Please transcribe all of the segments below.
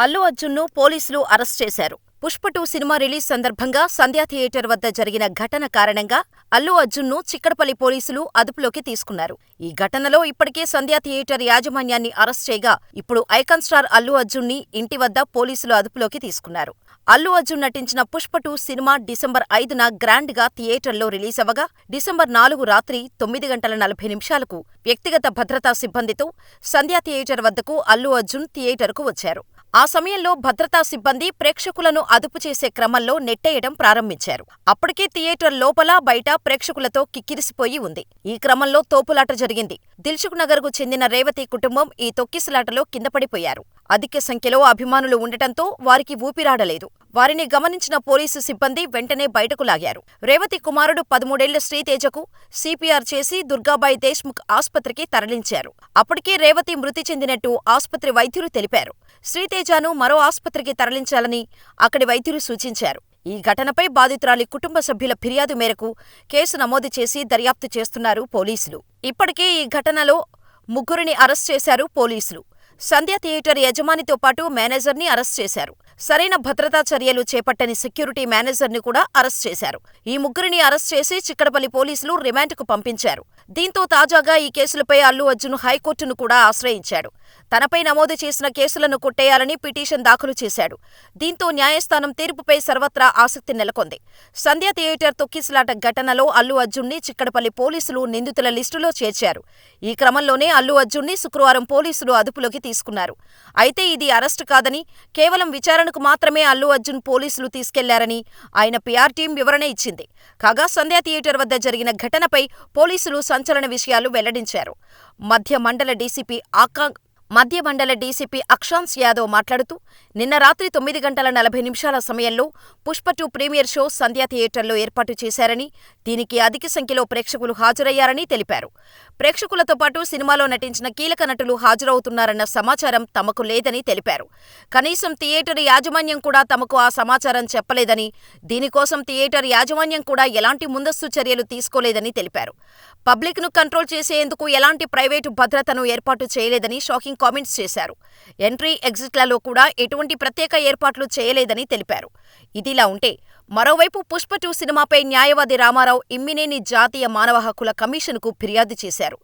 అల్లు అర్జున్ను పోలీసులు అరెస్ట్ చేశారు. Pushpa 2 cinema release సందర్భంగా సంధ్యా థియేటర్ వద్ద జరిగిన ఘటన కారణంగా అల్లు అర్జున్ను చిక్కడపల్లి పోలీసులు అదుపులోకి తీసుకున్నారు. ఈ ఘటనలో ఇప్పటికే సంధ్యా థియేటర్ యాజమాన్యాన్ని అరెస్ట్ చేయగా ఇప్పుడు ఐకాన్ స్టార్ అల్లు అర్జున్ని ఇంటి వద్ద పోలీసులు అదుపులోకి తీసుకున్నారు. అల్లు అర్జున్ నటించిన పుష్ప 2 సినిమా డిసెంబర్ 5న గ్రాండ్ గా థియేటర్లో రిలీజ్ అవ్వగా డిసెంబర్ 4 రాత్రి 9:40 వ్యక్తిగత భద్రతా సిబ్బందితో సంధ్యా థియేటర్ వద్దకు అల్లు అర్జున్ థియేటర్కు వచ్చారు. ఆ సమయంలో భద్రతా సిబ్బంది ప్రేక్షకులను అదుపు చేసే క్రమంలో నెట్టేయడం ప్రారంభించారు. అప్పటికే థియేటర్ లోపల బయట ప్రేక్షకులతో కిక్కిరిసిపోయి ఉంది. ఈ క్రమంలో తోపులాట జరిగింది. దిల్సుఖ్ నగర్ కు చెందిన రేవతి కుటుంబం ఈ తొక్కిసలాటలో కిందపడిపోయారు. అధిక సంఖ్యలో అభిమానులు ఉండటంతో వారికి ఊపిరాడలేదు. వారిని గమనించిన పోలీసు సిబ్బంది వెంటనే బయటకు లాగారు. రేవతి కుమారుడు 13ఏళ్ల శ్రీతేజకు సిపిఆర్ చేసి దుర్గాబాయి దేశ్ముఖ్ ఆస్పత్రికి తరలించారు. అప్పటికే రేవతి మృతి చెందినట్టు ఆస్పత్రి వైద్యులు తెలిపారు. శ్రీతేజను మరో ఆస్పత్రికి తరలించాలని అక్కడి వైద్యులు సూచించారు. ఈ ఘటనపై బాధితురాలి కుటుంబ సభ్యుల ఫిర్యాదు మేరకు కేసు నమోదు చేసి దర్యాప్తు చేస్తున్నారు పోలీసులు. ఇప్పటికే ఈ ఘటనలో 3 అరెస్ట్ చేశారు పోలీసులు. సంధ్యా థియేటర్ యజమానితో పాటు మేనేజర్ని అరెస్ట్ చేశారు. సరైన భద్రతా చర్యలు చేపట్టని సెక్యూరిటీ మేనేజర్ని కూడా అరెస్ట్ చేశారు. ఈ 3 అరెస్ట్ చేసి చిక్కడపల్లి పోలీసులు రిమాండ్కు పంపించారు. దీంతో తాజాగా ఈ కేసులపై అల్లు అర్జున్ హైకోర్టును కూడా ఆశ్రయించాడు. తనపై నమోదు చేసిన కేసులను కొట్టేయాలని పిటిషన్ దాఖలు చేశాడు. దీంతో న్యాయస్థానం తీర్పుపై సర్వత్రా ఆసక్తి నెలకొంది. సంధ్యా థియేటర్ తొక్కిసలాట ఘటనలో అల్లు అర్జున్ని చిక్కడపల్లి పోలీసులు నిందితుల లిస్టులో చేర్చారు. ఈ క్రమంలోనే అల్లు అర్జున్ని శుక్రవారం పోలీసులు అదుపులోకి తీసుకున్నారు. అయితే ఇది అరెస్టు కాదని, కేవలం విచారణకు మాత్రమే అల్లు అర్జున్ పోలీసులు తీసుకెళ్లారని ఆయన పిఆర్ టీం వివరణ ఇచ్చింది. కాగా సంధ్యా థియేటర్ వద్ద జరిగిన ఘటనపై పోలీసులు సంచలన విషయాలు వెల్లడించారు. మధ్య మండల డీసీపీ అక్షాంశ్ యాదవ్ మాట్లాడుతూ, నిన్న రాత్రి 9:40 సమయంలో పుష్ప 2 ప్రీమియర్ షో సంధ్యా థియేటర్లో ఏర్పాటు చేశారని, దీనికి అధిక సంఖ్యలో ప్రేక్షకులు హాజరయ్యారని తెలిపారు. ప్రేక్షకులతో పాటు సినిమాలో నటించిన కీలక నటులు హాజరవుతున్నారన్న సమాచారం తమకు లేదని తెలిపారు. కనీసం థియేటర్ యాజమాన్యం కూడా తమకు ఆ సమాచారం చెప్పలేదని, దీనికోసం థియేటర్ యాజమాన్యం కూడా ఎలాంటి ముందస్తు చర్యలు తీసుకోలేదని తెలిపారు. పబ్లిక్ను కంట్రోల్ చేసేందుకు ఎలాంటి ప్రైవేటు భద్రతను ఏర్పాటు చేయలేదని షాకింగ్ కామెంట్స్ చేశారు. ఎంట్రీ, ఎగ్జిట్లలో కూడా ఎటువంటి ప్రత్యేక ఏర్పాట్లు చేయలేదని తెలిపారు. ఇదిలా ఉంటే, మరోవైపు పుష్ప 2 సినిమాపై న్యాయవాది రామారావు ఇమ్మినేని జాతీయ మానవ హక్కుల కమిషన్కు ఫిర్యాదు చేశారు.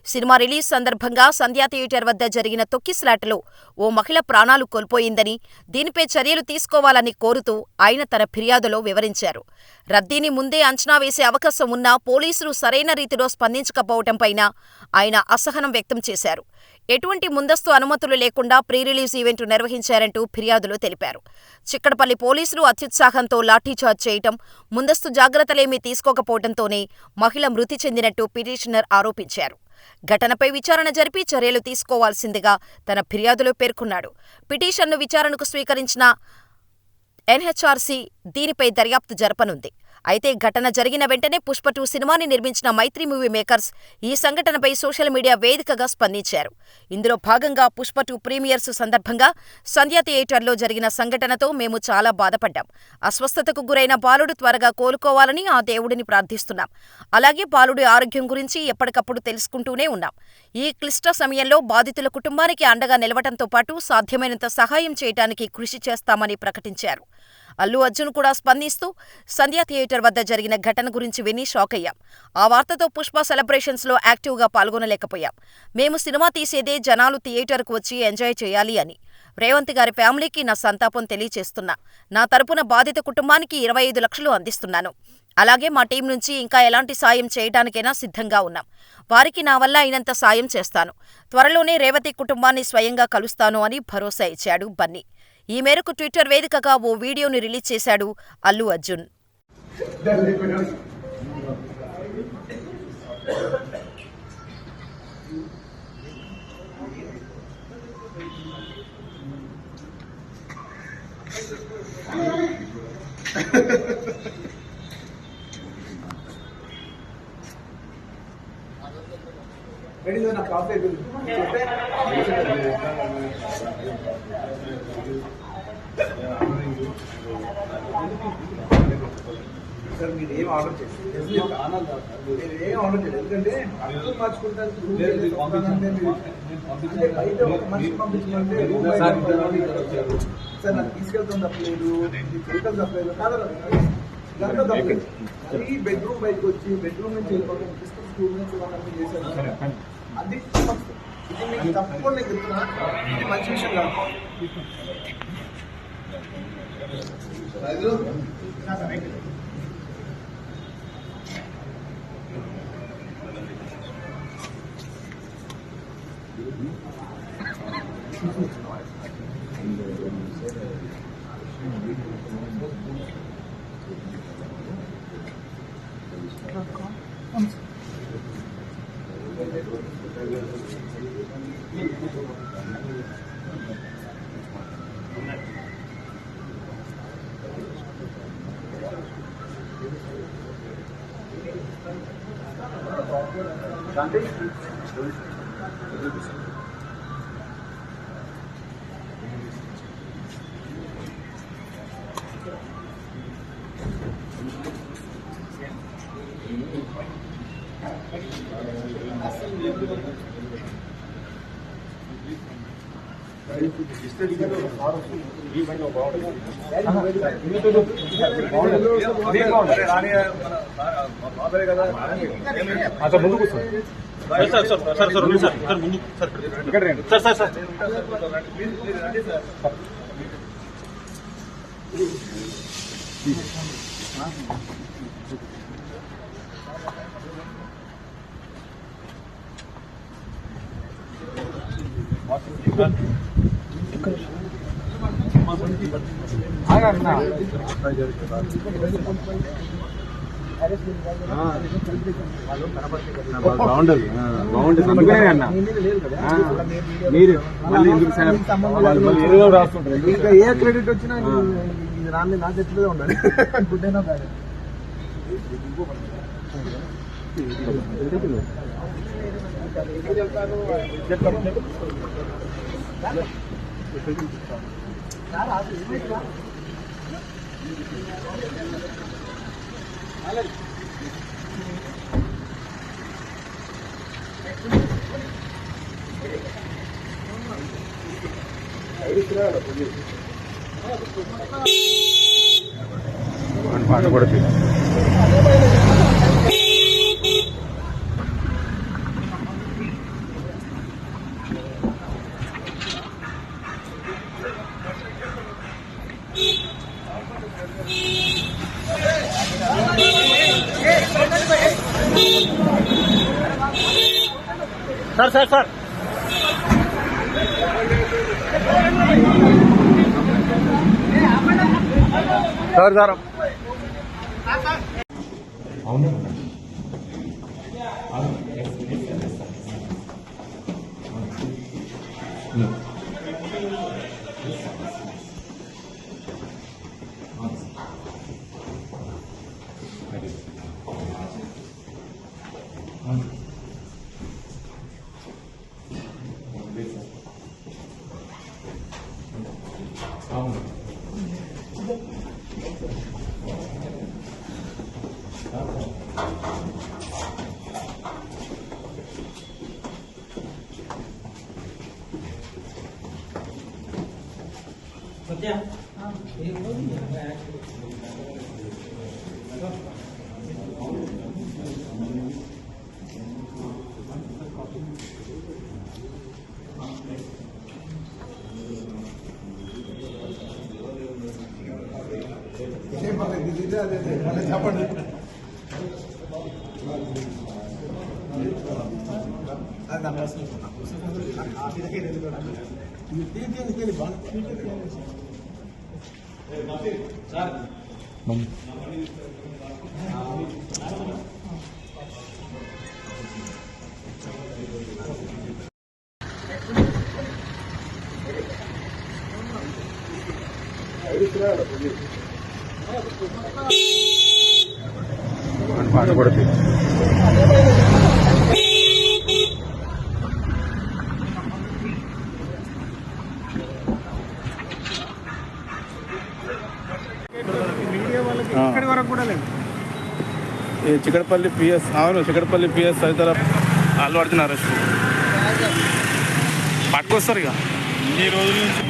సినిమా రిలీజ్ సందర్భంగా సంధ్యా థియేటర్ వద్ద జరిగిన తొక్కిసలాటలో ఓ మహిళ ప్రాణాలు కోల్పోయిందని, దీనిపై చర్యలు తీసుకోవాలని కోరుతూ ఆయన తన ఫిర్యాదులో వివరించారు. రద్దీని ముందే అంచనా వేసే అవకాశం ఉన్నా పోలీసులు సరైన రీతిలో స్పందించకపోవటంపైన ఆయన అసహనం వ్యక్తం చేశారు. ఎటువంటి ముందస్తు అనుమతులు లేకుండా ప్రీ రిలీజ్ ఈవెంట్ నిర్వహించారంటూ ఫిర్యాదులో తెలిపారు. చిక్కడపల్లి పోలీసులు అత్యుత్సాహంతో లాఠీచార్జ్ చేయటం, ముందస్తు జాగ్రత్తలేమీ తీసుకోకపోవడంతోనే మహిళ మృతి చెందినట్టు పిటిషనర్ ఆరోపించారు. ఘటనపై విచారణ జరిపి చర్యలు తీసుకోవాల్సిందిగా తన ఫిర్యాదులో పేర్కొన్నాడు. పిటిషన్ను విచారణకు స్వీకరించిన ఎన్హెచ్ఆర్సీ దీనిపై దర్యాప్తు జరపనుంది. అయితే ఘటన జరిగిన వెంటనే పుష్ప 2 సినిమాని నిర్మించిన మైత్రి మూవీ మేకర్స్ ఈ సంఘటనపై సోషల్ మీడియా వేదికగా స్పందించారు. ఇందులో భాగంగా పుష్ప 2 ప్రీమియర్స్ సందర్భంగా సంధ్యా థియేటర్లో జరిగిన సంఘటనతో మేము చాలా బాధపడ్డాం. అస్వస్థతకు గురైన బాలుడు త్వరగా కోలుకోవాలని ఆ దేవుడిని ప్రార్థిస్తున్నాం. అలాగే బాలుడి ఆరోగ్యం గురించి ఎప్పటికప్పుడు తెలుసుకుంటూనే ఉన్నాం. ఈ క్లిష్ట సమయంలో బాధితుల కుటుంబానికి అండగా నిలవటంతో పాటు సాధ్యమైనంత సహాయం చేయడానికి కృషి చేస్తామని ప్రకటించారు. అల్లు అర్జున్ కూడా స్పందిస్తూ, సంధ్యా థియేటర్ వద్ద జరిగిన ఘటన గురించి విని షాక్ అయ్యాం. ఆ వార్తతో పుష్ప సెలబ్రేషన్స్లో యాక్టివ్గా పాల్గొనలేకపోయాం. మేము సినిమా తీసేదే జనాలు థియేటర్కు వచ్చి ఎంజాయ్ చేయాలి అని. రేవంత్ గారి ఫ్యామిలీకి నా సంతాపం తెలియచేస్తున్నా. నా తరపున బాధిత కుటుంబానికి 25 లక్షలు అందిస్తున్నాను. అలాగే మా టీం నుంచి ఇంకా ఎలాంటి సాయం చేయడానికైనా సిద్ధంగా ఉన్నాం. వారికి నా వల్ల అయినంత సాయం చేస్తాను. త్వరలోనే రేవతి కుటుంబాన్ని స్వయంగా కలుస్తాను అని భరోసా ఇచ్చాడు బన్నీ. ఈ మేరకు ట్విట్టర్ వేదికగా ఓ వీడియోని రిలీజ్ చేశాడు అల్లు అర్జున్. సార్ మీరు ఏం ఆర్డర్ చేయండి, మీరు ఏం ఆర్డర్ చేయండి, ఎందుకంటే అర్థం మార్చుకుంటానికి బయట ఒక మనిషి పంపించమంటే సార్ నాకు తీసుకెళ్తాం తప్పలేదు, వెహికల్ తప్పలేదు కాదు, ఇదంతా తప్పలేదు. అది బెడ్రూమ్ బయటకు వచ్చి బెడ్రూమ్ నుంచి వెళ్ళిపోతాం స్కూల్ నుంచి చేశారు, అది ఇది మీకు తప్పకుండా నేను చెప్తున్నా, ఇది మంచి విషయం కాదు. బాగుండదు అందుకనే అన్న మీరు మళ్ళీ ఎందుకు రాస్తుంటారు, ఇంకా ఏ క్రెడిట్ వచ్చినా రాని నా చెట్లుగా ఉండాలి. గుడ్ అయినా బ్యాడ్ పాట కూడా sir sir sir sir sir అవును చెప్పండి. పాట కూడా మీడియా వాళ్ళకి ఇక్కడి వరకు కూడా లేదు. చికటపల్లి పిఎస్ అవును చికటపల్లి పిఎస్ తదితర అల్లు అర్జున్ అరెస్ట్ పట్టుకొస్తారు ఇక ఈ రోజుల నుంచి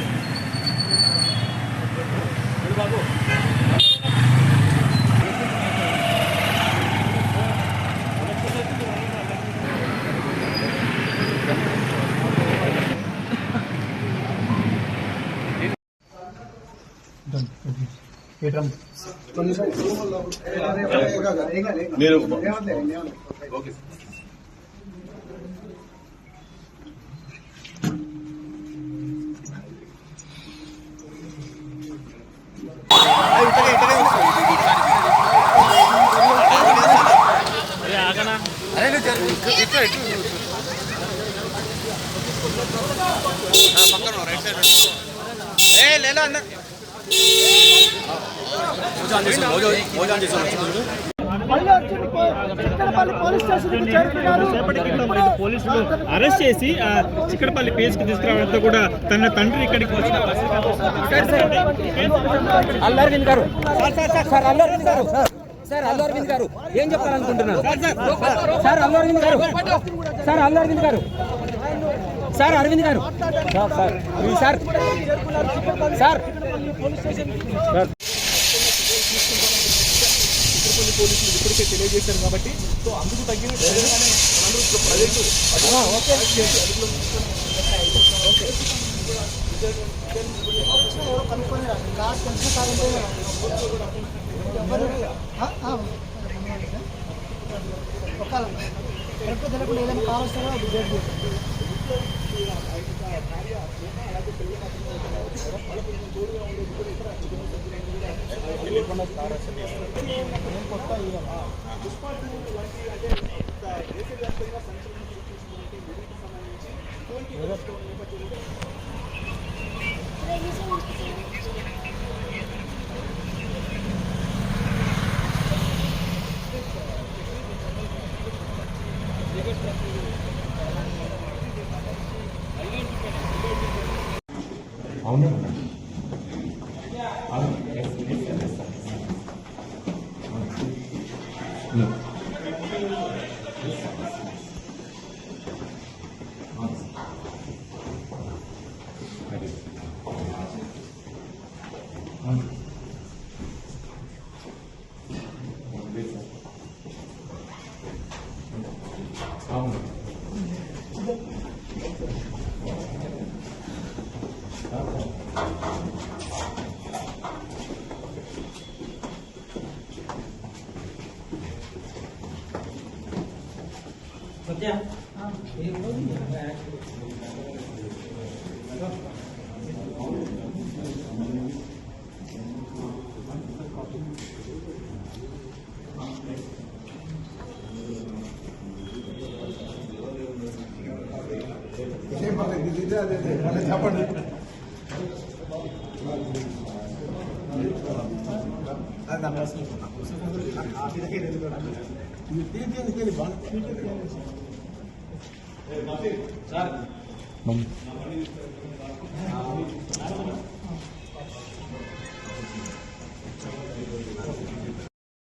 పోలీసులు అరెస్ట్ చేసి చిక్కడపల్లి పిఎస్కి తీసుకురావడంతో కూడా తన తండ్రి ఇక్కడికి వచ్చిన అల్లు అరవింద్ గారు సార్ అల్లు అరవింద్ గారు ఏం చెప్పాలనుకుంటున్నారు సార్ అల్లు అరవింద్ గారు సార్ అల్లు అరవింద్ గారు సార్ అరవింద్ గారు సార్ సార్ పోలీసులు ఇప్పటికే తెలియజేశారు కాబట్టి సో అందుకు తగ్గిన ఏదైనా కావస్తారో అది అవునా అవును చెప్పండి